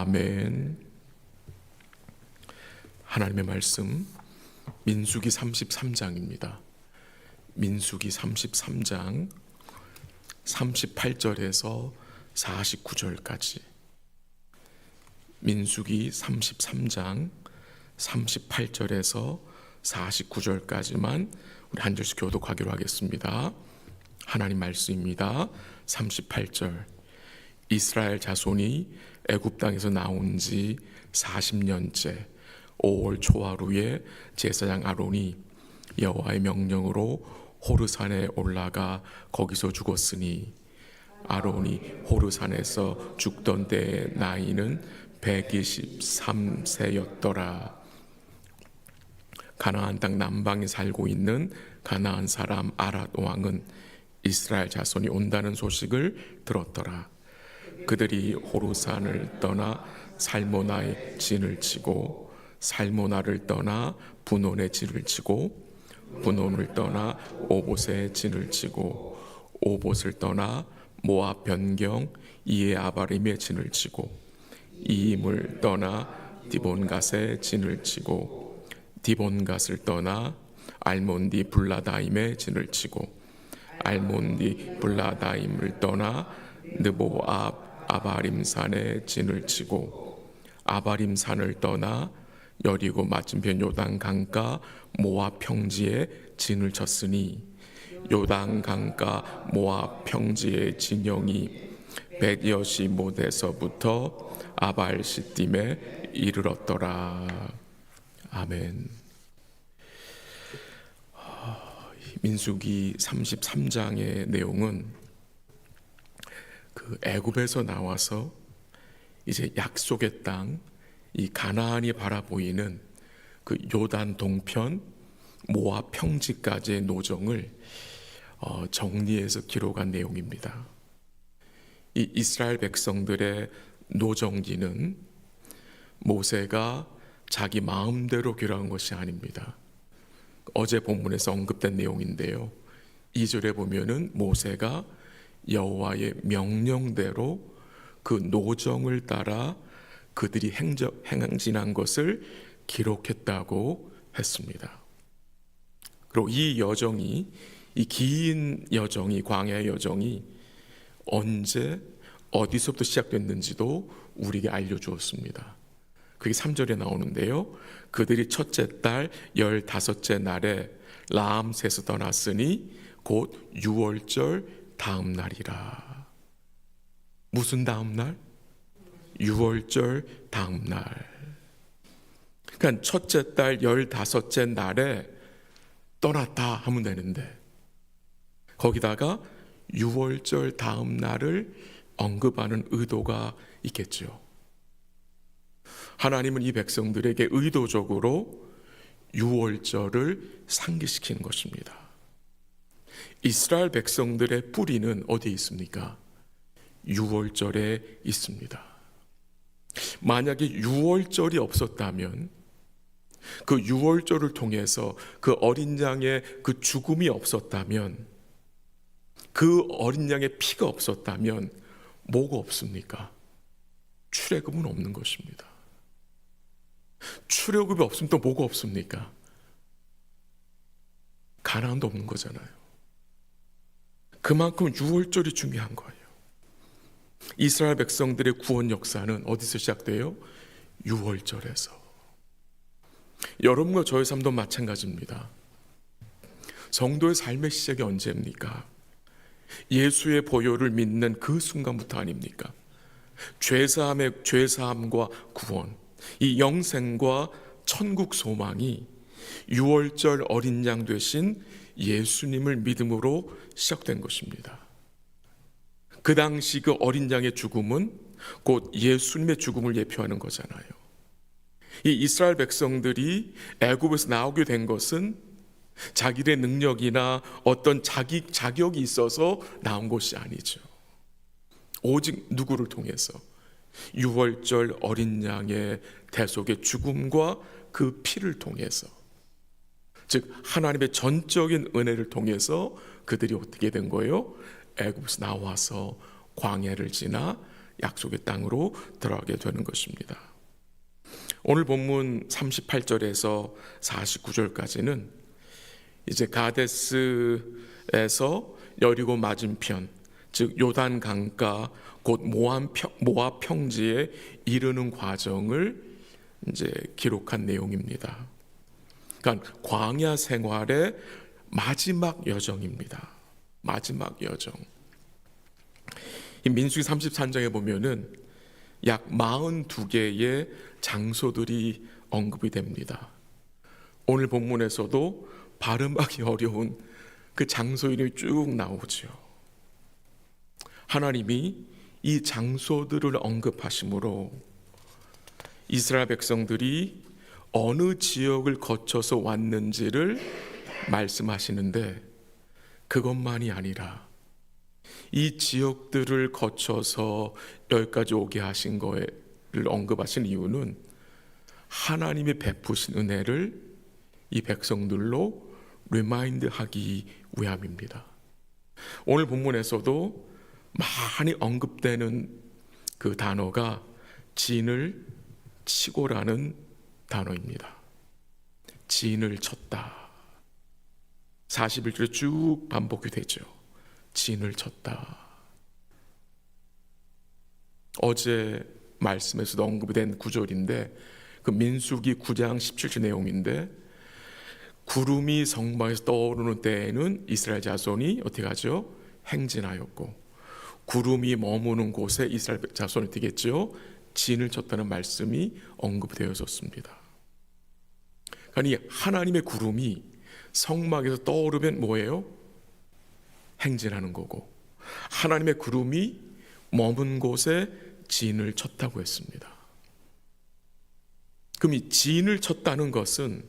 아멘. 하나님의 말씀 민수기 33장입니다. 민수기 33장 38절에서 49절까지. 민수기 33장 38절에서 49절까지만 우리 한 절씩 교독하기로 하겠습니다. 하나님 말씀입니다. 38절. 이스라엘 자손이 애굽 땅에서 나온 지 40년째 5월 초하루에 제사장 아론이 여호와의 명령으로 호르산에 올라가 거기서 죽었으니 아론이 호르산에서 죽던 때의 나이는 123세였더라. 가나안 땅 남방에 살고 있는 가나안 사람 아랏 왕은 이스라엘 자손이 온다는 소식을 들었더라. 그들이 호르산을 떠나 살모나의 진을 치고 살모나를 떠나 분온의 진을 치고 분온을 떠나 오봇의 진을 치고 오봇을 떠나 모압 변경 이에 아바림의 진을 치고 이임을 떠나 디본갓의 진을 치고 디본갓을 떠나 알몬디 블라다임의 진을 치고 알몬디 블라다임을 떠나 느보압 아바림산의 진을 치고 아바림산을 떠나 여리고 맞은편 요단 강가 모압 평지에 진을 쳤으니 요단 강가 모압 평지의 진영이 벳여시못에서부터 아발시딤에 이르렀더라. 아멘. 민수기 33장의 내용은 그 애굽에서 나와서 이제 약속의 땅, 이 가나안이 바라보이는 그 요단 동편 모압 평지까지의 노정을 정리해서 기록한 내용입니다. 이 이스라엘 백성들의 노정기는 모세가 자기 마음대로 기록한 것이 아닙니다. 어제 본문에서 언급된 내용인데요. 2절에 보면은 모세가 여호와의 명령대로 그 노정을 따라 그들이 행진한 것을 기록했다고 했습니다. 그리고 이 여정이, 이 긴 여정이, 광야의 여정이 언제 어디서부터 시작됐는지도 우리에게 알려주었습니다. 그게 3절에 나오는데요. 그들이 첫째 달 15째 날에 라암새에서 떠났으니 곧 6월절 다음 날이라. 무슨 다음 날? 6월절 다음 날. 그러니까 첫째 달 15째 날에 떠났다 하면 되는데 거기다가 6월절 다음 날을 언급하는 의도가 있겠죠. 하나님은 이 백성들에게 의도적으로 6월절을 상기시키는 것입니다. 이스라엘 백성들의 뿌리는 어디에 있습니까? 6월절에 있습니다. 만약에 6월절이 없었다면, 그 6월절을 통해서 그 어린 양의 그 죽음이 없었다면, 그 어린 양의 피가 없었다면 뭐가 없습니까? 출애굽은 없는 것입니다. 출애굽이 없으면 또 뭐가 없습니까? 가나안도 없는 거잖아요. 그만큼 6월절이 중요한 거예요. 이스라엘 백성들의 구원 역사는 어디서 시작돼요? 6월절에서. 여러분과 저의 삶도 마찬가지입니다. 성도의 삶의 시작이 언제입니까? 예수의 보혈을 믿는 그 순간부터 아닙니까? 죄사함과 구원, 이 영생과 천국 소망이 6월절 어린 양 되신 예수님을 믿음으로 시작된 것입니다. 그 당시 그 어린 양의 죽음은 곧 예수님의 죽음을 예표하는 거잖아요. 이 이스라엘 백성들이 애굽에서 나오게 된 것은 자기들의 능력이나 어떤 자격이 있어서 나온 것이 아니죠. 오직 누구를 통해서? 6월절 어린 양의 대속의 죽음과 그 피를 통해서, 즉 하나님의 전적인 은혜를 통해서 그들이 어떻게 된 거예요? 애굽에서 나와서 광야를 지나 약속의 땅으로 들어가게 되는 것입니다. 오늘 본문 38절에서 49절까지는 이제 가데스에서 여리고 맞은편, 즉 요단 강가 곧 모압 평지에 이르는 과정을 이제 기록한 내용입니다. 그러니까 광야 생활의 마지막 여정입니다. 마지막 여정. 이 민수기 33장에 보면은 약 42개의 장소들이 언급이 됩니다. 오늘 본문에서도 발음하기 어려운 그 장소 이름이 쭉 나오죠. 하나님이 이 장소들을 언급하심으로 이스라엘 백성들이 어느 지역을 거쳐서 왔는지를 말씀하시는데, 그것만이 아니라 이 지역들을 거쳐서 여기까지 오게 하신 거를 언급하신 이유는 하나님이 베푸신 은혜를 이 백성들로 리마인드하기 위함입니다. 오늘 본문에서도 많이 언급되는 그 단어가 진을 치고라는 단어입니다. 진을 쳤다. 41절에 쭉 반복이 되죠. 진을 쳤다. 어제 말씀에서도 언급이 된 구절인데, 그 민수기 9장 17절 내용인데, 구름이 성막에서 떠오르는 때에는 이스라엘 자손이 어떻게 하죠? 행진하였고, 구름이 머무는 곳에 이스라엘 자손이 어떻게 했죠? 진을 쳤다는 말씀이 언급되어졌습니다. 그러니 하나님의 구름이 성막에서 떠오르면 뭐예요? 행진하는 거고, 하나님의 구름이 머문 곳에 진을 쳤다고 했습니다. 그럼 이 진을 쳤다는 것은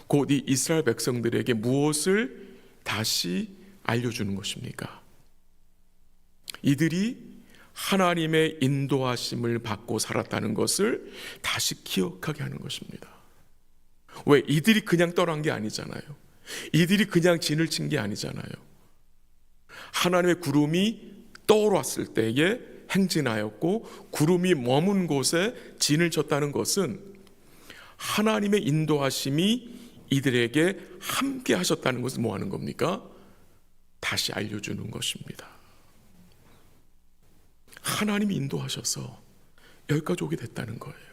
곧 이 이스라엘 백성들에게 무엇을 다시 알려주는 것입니까? 이들이 하나님의 인도하심을 받고 살았다는 것을 다시 기억하게 하는 것입니다. 왜? 이들이 그냥 떠난 게 아니잖아요. 이들이 그냥 진을 친 게 아니잖아요. 하나님의 구름이 떠올랐을 때에 행진하였고, 구름이 머문 곳에 진을 쳤다는 것은 하나님의 인도하심이 이들에게 함께 하셨다는 것을 뭐 하는 겁니까? 다시 알려주는 것입니다. 하나님이 인도하셔서 여기까지 오게 됐다는 거예요.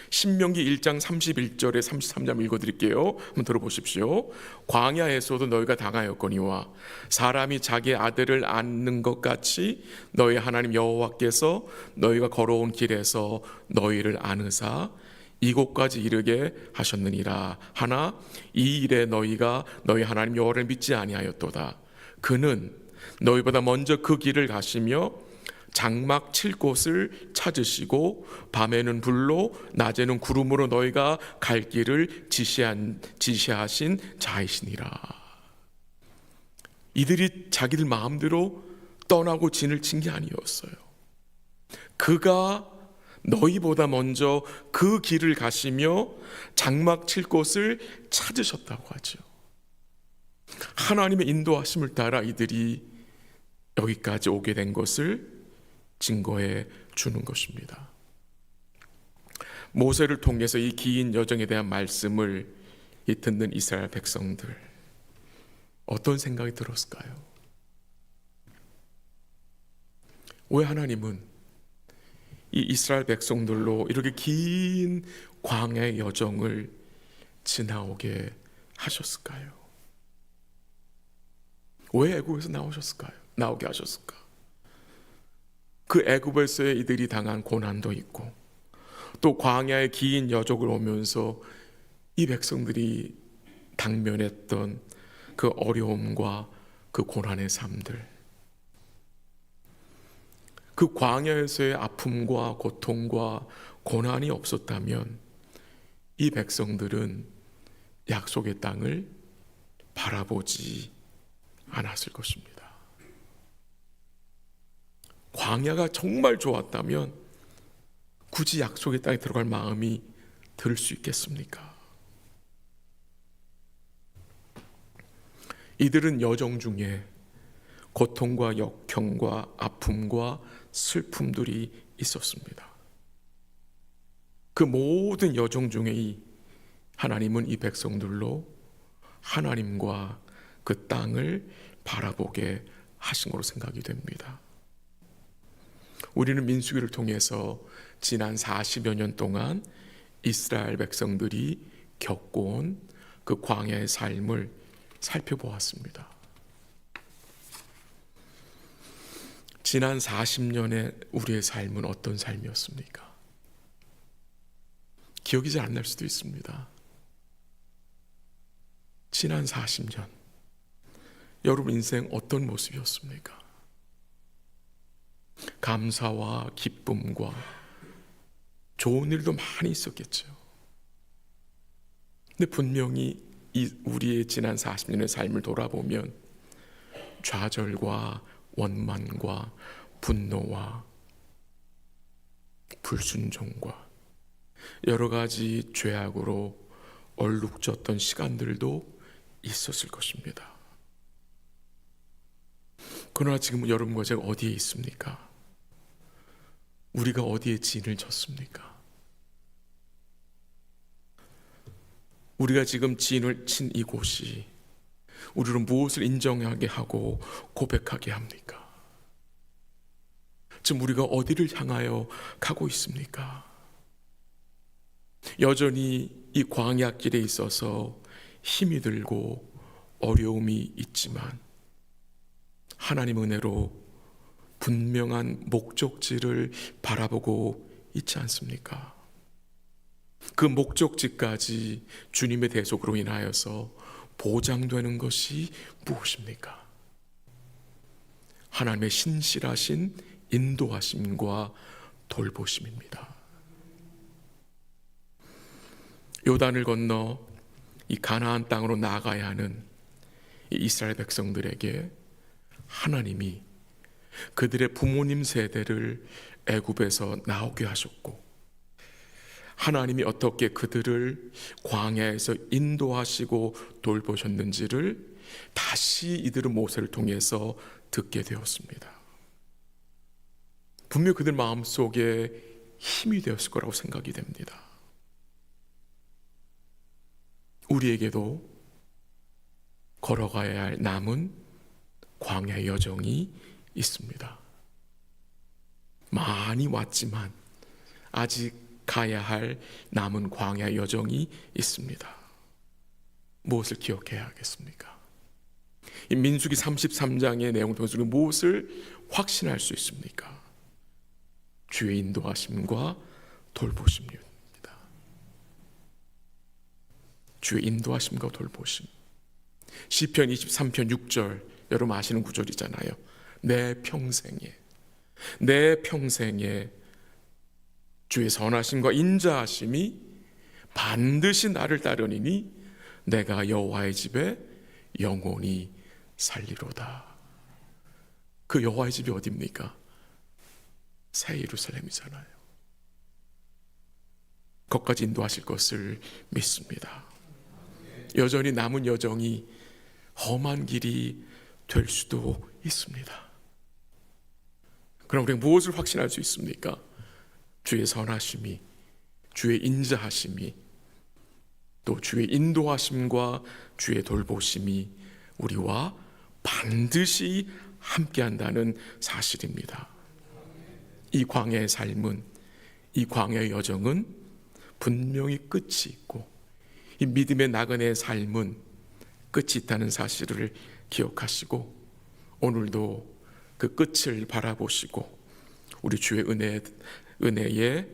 신명기 1장 31절에 33절 읽어드릴게요. 한번 들어보십시오. 광야에서도 너희가 당하였거니와 사람이 자기 아들을 안는 것 같이 너희 하나님 여호와께서 너희가 걸어온 길에서 너희를 안으사 이곳까지 이르게 하셨느니라. 하나 이 일에 너희가 너희 하나님 여호와를 믿지 아니하였도다. 그는 너희보다 먼저 그 길을 가시며 장막 칠 곳을 찾으시고 밤에는 불로 낮에는 구름으로 너희가 갈 길을 지시하신 자이시니라. 이들이 자기들 마음대로 떠나고 진을 친 게 아니었어요. 그가 너희보다 먼저 그 길을 가시며 장막 칠 곳을 찾으셨다고 하죠. 하나님의 인도하심을 따라 이들이 여기까지 오게 된 것을 증거해 주는 것입니다. 모세를 통해서 이 긴 여정에 대한 말씀을 듣는 이스라엘 백성들, 어떤 생각이 들었을까요? 왜 하나님은 이 이스라엘 백성들로 이렇게 긴 광야의 여정을 지나오게 하셨을까요? 왜 애굽에서 나오게 하셨을까? 그 애굽에서의 이들이 당한 고난도 있고, 또 광야의 긴 여정을 오면서 이 백성들이 당면했던 그 어려움과 그 고난의 삶들, 그 광야에서의 아픔과 고통과 고난이 없었다면 이 백성들은 약속의 땅을 바라보지 않았을 것입니다. 광야가 정말 좋았다면 굳이 약속의 땅에 들어갈 마음이 들 수 있겠습니까? 이들은 여정 중에 고통과 역경과 아픔과 슬픔들이 있었습니다. 그 모든 여정 중에 하나님은 이 백성들로 하나님과 그 땅을 바라보게 하신 것으로 생각이 됩니다. 우리는 민수기를 통해서 지난 40여 년 동안 이스라엘 백성들이 겪어온 그 광야의 삶을 살펴보았습니다. 지난 40년의 우리의 삶은 어떤 삶이었습니까? 기억이 잘 안 날 수도 있습니다. 지난 40년, 여러분 인생 어떤 모습이었습니까? 감사와 기쁨과 좋은 일도 많이 있었겠죠. 근데 분명히 우리의 지난 40년의 삶을 돌아보면 좌절과 원만과 분노와 불순종과 여러 가지 죄악으로 얼룩졌던 시간들도 있었을 것입니다. 그러나 지금 여러분과 제가 어디에 있습니까? 우리가 어디에 진을 쳤습니까? 우리가 지금 진을 친 이곳이 우리를 무엇을 인정하게 하고 고백하게 합니까? 지금 우리가 어디를 향하여 가고 있습니까? 여전히 이 광야길에 있어서 힘이 들고 어려움이 있지만 하나님 은혜로 분명한 목적지를 바라보고 있지 않습니까? 그 목적지까지 주님의 대속으로 인하여서 보장되는 것이 무엇입니까? 하나님의 신실하신 인도하심과 돌보심입니다. 요단을 건너 이 가나안 땅으로 나아가야 하는 이 이스라엘 백성들에게 하나님이 그들의 부모님 세대를 애굽에서 나오게 하셨고 하나님이 어떻게 그들을 광야에서 인도하시고 돌보셨는지를 다시 이들은 모세를 통해서 듣게 되었습니다. 분명 그들 마음속에 힘이 되었을 거라고 생각이 됩니다. 우리에게도 걸어가야 할 남은 광야의 여정이 있습니다. 많이 왔지만 아직 가야 할 남은 광야의 여정이 있습니다. 무엇을 기억해야 하겠습니까? 이 민수기 33장의 내용 통해서 무엇을 확신할 수 있습니까? 주의 인도하심과 돌보심입니다. 주의 인도하심과 돌보심. 시편 23편 6절 여러분 아시는 구절이잖아요. 내 평생에 주의 선하심과 인자하심이 반드시 나를 따르니니 내가 여호와의 집에 영원히 살리로다. 그 여호와의 집이 어디입니까? 새 예루살렘이잖아요. 거기까지 인도하실 것을 믿습니다. 여전히 남은 여정이 험한 길이 될 수도 있습니다. 그럼 우리가 무엇을 확신할 수 있습니까? 주의 선하심이, 주의 인자하심이, 또 주의 인도하심과 주의 돌보심이 우리와 반드시 함께한다는 사실입니다. 이 광야의 삶은, 이 광야의 여정은 분명히 끝이 있고 이 믿음의 나그네의 삶은 끝이 있다는 사실을 기억하시고 오늘도 그 끝을 바라보시고 우리 주의 은혜의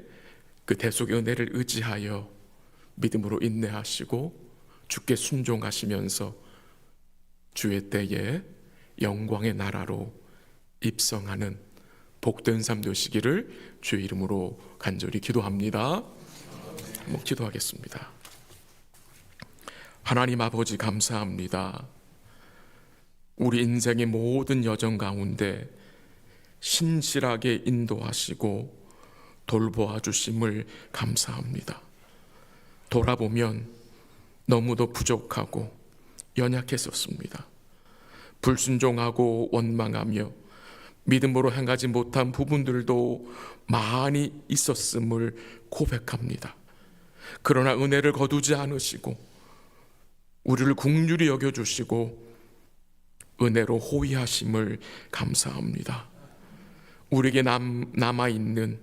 그 대속의 은혜를 의지하여 믿음으로 인내하시고 주께 순종하시면서 주의 때에 영광의 나라로 입성하는 복된 삶 되시기를 주의 이름으로 간절히 기도합니다. 한번 기도하겠습니다. 하나님 아버지 감사합니다. 우리 인생의 모든 여정 가운데 신실하게 인도하시고 돌보아 주심을 감사합니다. 돌아보면 너무도 부족하고 연약했었습니다. 불순종하고 원망하며 믿음으로 행하지 못한 부분들도 많이 있었음을 고백합니다. 그러나 은혜를 거두지 않으시고 우리를 긍휼히 여겨주시고 은혜로 호위하심을 감사합니다. 우리에게 남아있는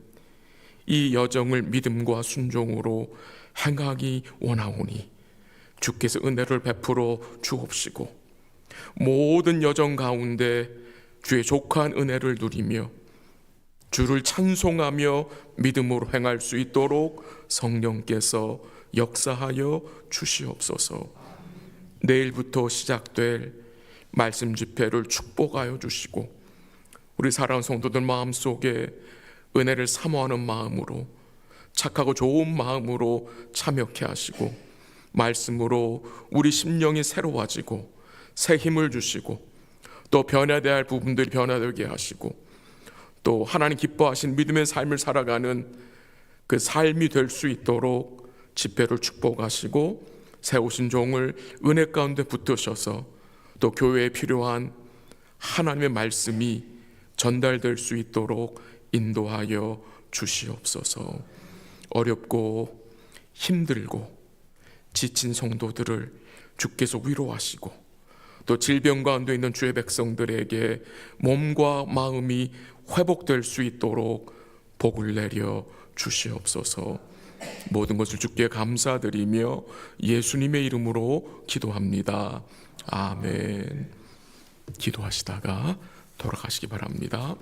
이 여정을 믿음과 순종으로 행하기 원하오니 주께서 은혜를 베풀어 주옵시고 모든 여정 가운데 주의 족한 은혜를 누리며 주를 찬송하며 믿음으로 행할 수 있도록 성령께서 역사하여 주시옵소서. 내일부터 시작될 말씀 집회를 축복하여 주시고 우리 사랑하는 성도들 마음속에 은혜를 사모하는 마음으로 착하고 좋은 마음으로 참여케 하시고 말씀으로 우리 심령이 새로워지고 새 힘을 주시고 또 변화되어야 할 부분들이 변화되게 하시고 또 하나님 기뻐하신 믿음의 삶을 살아가는 그 삶이 될 수 있도록 집회를 축복하시고 세우신 종을 은혜 가운데 붙드셔서 또 교회에 필요한 하나님의 말씀이 전달될 수 있도록 인도하여 주시옵소서. 어렵고 힘들고 지친 성도들을 주께서 위로하시고 또 질병 가운데 있는 주의 백성들에게 몸과 마음이 회복될 수 있도록 복을 내려 주시옵소서. 모든 것을 주께 감사드리며 예수님의 이름으로 기도합니다. 아멘. 기도하시다가 돌아가시기 바랍니다.